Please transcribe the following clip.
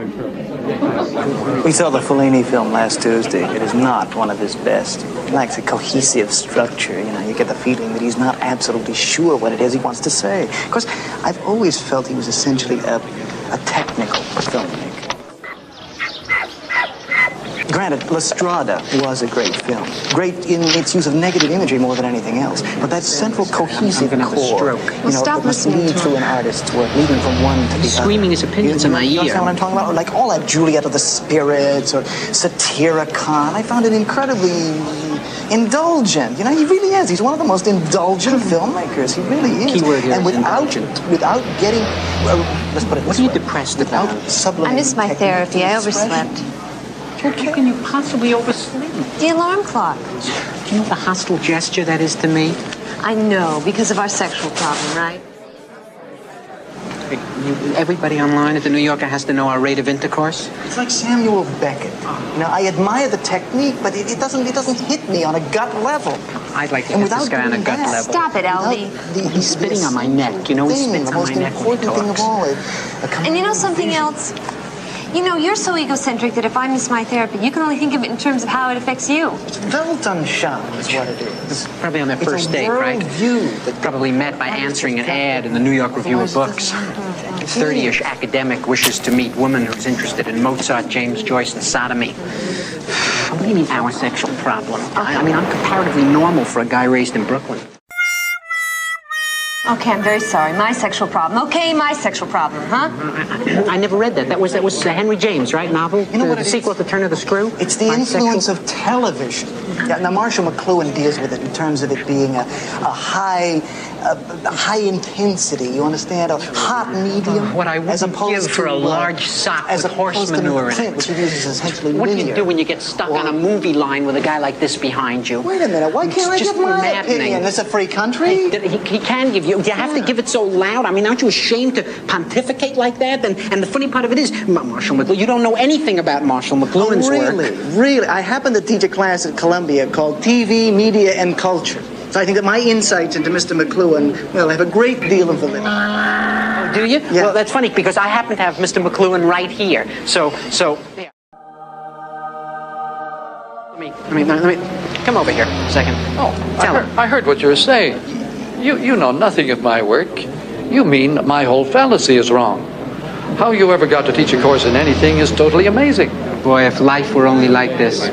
We saw the Fellini film last Tuesday. It is not one of his best. It lacks a cohesive structure. You know, you get the feeling that he's not absolutely sure what it is he wants to say. Of course, I've always felt he was essentially a technical filmmaker. Granted, La Strada was a great film. Great in its use of negative imagery more than anything else. But that central cohesive core, Well, stop that must listening lead to through an artist's work, leading from one to the other. Screaming his opinions in my You ear. understand what I'm talking about? Like all that Juliet of the Spirits or Satyricon. I found it incredibly indulgent. You know, he really is. He's one of the most indulgent filmmakers. He really is. Keyword here and is without getting, let's put it this way. What are you depressed about? Sublimating I missed my technique therapy. I and expression. overslept. How can you possibly oversleep? The alarm clock. Do you know what a hostile gesture that is to me? I know, because of our sexual problem, right? Everybody online at the New Yorker has to know our rate of intercourse. It's like Samuel Beckett. You know, I admire the technique, but it doesn't hit me on a gut level. I'd like to hit this guy on a gut level. Stop it, Albie. He's spitting on my neck. You know, he spits on my neck when he talks. The most important thing of all. And you know something else? You know, you're so egocentric that if I miss my therapy, you can only think of it in terms of how it affects you. It's Weltanschauung is what it is. It's probably on their first date, right? That Probably met by answering an ad in the New York Review of Books. 30-ish academic wishes to meet woman who's interested in Mozart, James Joyce, and sodomy. What do you mean, our sexual problem? I mean, I'm comparatively normal for a guy raised in Brooklyn. Okay, I'm very sorry. My sexual problem. Okay, my sexual problem, huh? I never read that. That was Henry James, right? Novel? You know what the it sequel is? to Turn of the Screw? It's the influence of television. Yeah, now, Marshall McLuhan deals with it in terms of it being a high intensity, you understand? A hot medium. What I wouldn't give for a large sock with horse manure in it. Which he uses essentially What do linear. you do when you get stuck on a movie line with a guy like this behind you? Wait a minute, why can't I It's just give my maddening. opinion? This is a free country? He can give you. You have to give it so loud. I mean, aren't you ashamed to pontificate like that? And the funny part of it is, Marshall McLuhan, you don't know anything about Marshall McLuhan's work. Really. I happen to teach a class at Columbia called TV, Media, and Culture. So I think that my insights into Mr. McLuhan, well, have a great deal of validity. Oh, do you? Yeah. Well, that's funny because I happen to have Mr. McLuhan right here. So, there. Let me come over here a second. Oh, Tell him. I heard what you were saying. You know nothing of my work. You mean my whole fallacy is wrong. How you ever got to teach a course in anything is totally amazing. Boy, if life were only like this.